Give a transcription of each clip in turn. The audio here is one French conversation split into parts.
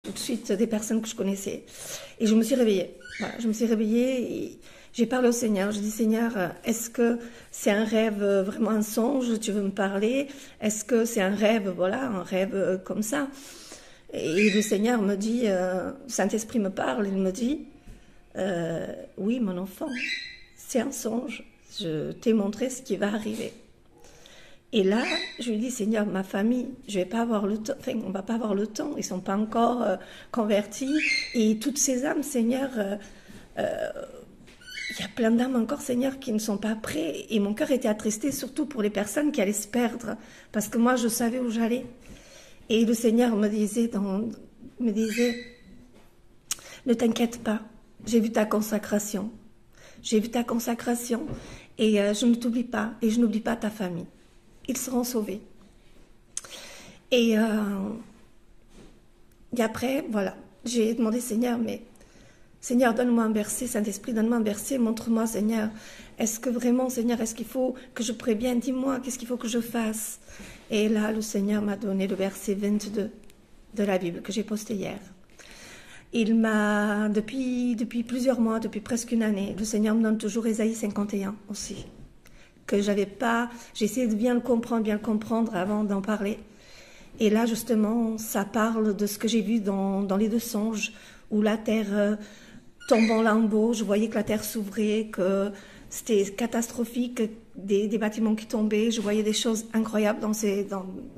tout de suite des personnes que je connaissais. Et je me suis réveillée. Voilà, je me suis réveillée et j'ai parlé au Seigneur. Je dis, Seigneur, est-ce que c'est un rêve, vraiment un songe? Tu veux me parler? Est-ce que c'est un rêve, voilà, un rêve comme ça? Et le Seigneur me dit, Saint-Esprit me parle, il me dit, oui, mon enfant, c'est un songe. Je t'ai montré ce qui va arriver. Et là, je lui dis, Seigneur, ma famille, je vais pas avoir le temps, enfin, on va pas avoir le temps, ils sont pas encore convertis. Et toutes ces âmes, Seigneur, il y a plein d'âmes encore, Seigneur, qui ne sont pas prêts. Et mon cœur était attristé, surtout pour les personnes qui allaient se perdre, parce que moi, je savais où j'allais. Et le Seigneur me disait, ne t'inquiète pas, j'ai vu ta consacration. J'ai vu ta consacration et je ne t'oublie pas et je n'oublie pas ta famille. Ils seront sauvés. Et après, voilà, j'ai demandé, Seigneur, mais Seigneur, donne-moi un verset, Saint-Esprit, donne-moi un verset, montre-moi, Seigneur. Est-ce que vraiment, Seigneur, est-ce qu'il faut que je prie bien? Dis-moi, qu'est-ce qu'il faut que je fasse? Et là, le Seigneur m'a donné le verset 22 de la Bible que j'ai posté hier. Il m'a, depuis plusieurs mois, depuis presque une année, le Seigneur me donne toujours Ésaïe 51 aussi. Que j'avais pas, j'ai essayé de bien le comprendre avant d'en parler. Et là, justement, ça parle de ce que j'ai vu dans les deux songes, où la terre tombe en lambeaux. Je voyais que la terre s'ouvrait, que c'était catastrophique, des bâtiments qui tombaient. Je voyais des choses incroyables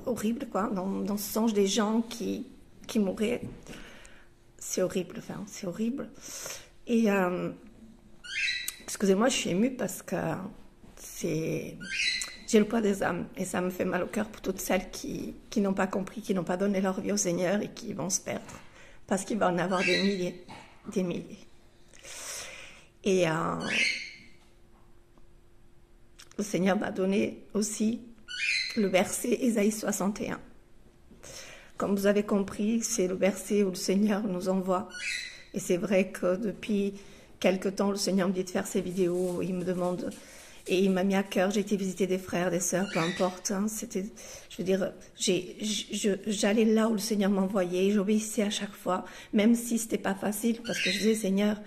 horribles, quoi, dans ce songe, des gens qui mouraient. C'est horrible, enfin, c'est horrible. Et excusez-moi, je suis émue parce que j'ai le poids des âmes et ça me fait mal au cœur pour toutes celles qui n'ont pas compris, qui n'ont pas donné leur vie au Seigneur et qui vont se perdre. Parce qu'il va en avoir des milliers, des milliers. Et le Seigneur m'a donné aussi le verset Ésaïe 61. Comme vous avez compris, c'est le verset où le Seigneur nous envoie. Et c'est vrai que depuis quelque temps, le Seigneur me dit de faire ces vidéos. Il me demande, et il m'a mis à cœur. J'ai été visiter des frères, des sœurs, peu importe. Hein, je veux dire, j'allais là où le Seigneur m'envoyait. J'obéissais à chaque fois, même si c'était pas facile, parce que je disais, Seigneur,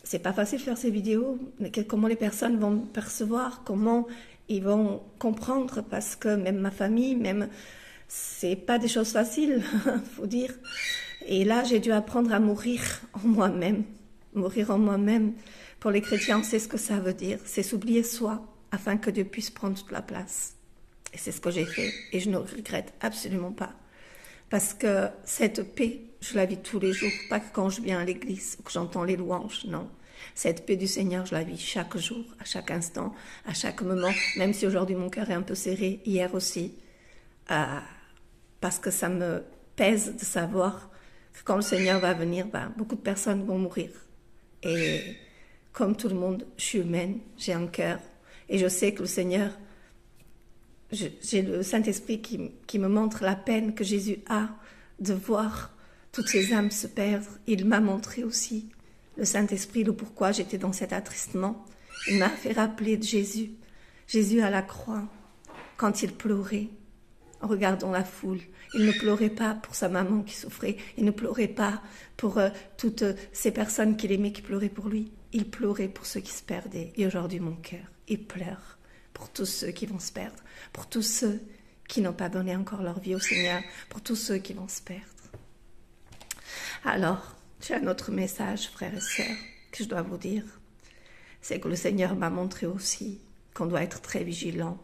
c'est pas facile de faire ces vidéos. Comment les personnes vont me percevoir, comment ils vont comprendre, parce que même ma famille, même c'est pas des choses faciles, faut dire. Et là, j'ai dû apprendre à mourir en moi-même. Mourir en moi-même. Pour les chrétiens, c'est ce que ça veut dire. C'est s'oublier soi, afin que Dieu puisse prendre toute la place. Et c'est ce que j'ai fait. Et je ne regrette absolument pas. Parce que cette paix, je la vis tous les jours. Pas que quand je viens à l'église ou que j'entends les louanges, non. Cette paix du Seigneur, je la vis chaque jour, à chaque instant, à chaque moment. Même si aujourd'hui mon cœur est un peu serré, hier aussi. Parce que ça me pèse de savoir que quand le Seigneur va venir, beaucoup de personnes vont mourir. Et comme tout le monde, je suis humaine, j'ai un cœur. Et je sais que le Seigneur, j'ai le Saint-Esprit qui me montre la peine que Jésus a de voir toutes ces âmes se perdre. Il m'a montré aussi, le Saint-Esprit, le pourquoi j'étais dans cet attristement. Il m'a fait rappeler de Jésus. Jésus à la croix, quand il pleurait, en regardant la foule. Il ne pleurait pas pour sa maman qui souffrait. Il ne pleurait pas pour toutes ces personnes qu'il aimait qui pleuraient pour lui. Il pleurait pour ceux qui se perdaient. Et aujourd'hui, mon cœur, il pleure pour tous ceux qui vont se perdre, pour tous ceux qui n'ont pas donné encore leur vie au Seigneur, pour tous ceux qui vont se perdre. Alors, j'ai un autre message, frères et sœurs, que je dois vous dire. C'est que le Seigneur m'a montré aussi qu'on doit être très vigilants.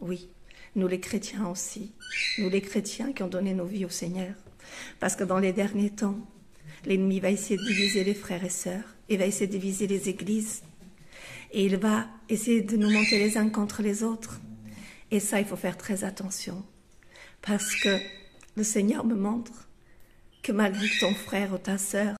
Oui. Nous les chrétiens aussi, nous les chrétiens qui ont donné nos vies au Seigneur. Parce que dans les derniers temps, l'ennemi va essayer de diviser les frères et sœurs, il va essayer de diviser les églises, et il va essayer de nous monter les uns contre les autres. Et ça, il faut faire très attention, parce que le Seigneur me montre que malgré que ton frère ou ta sœur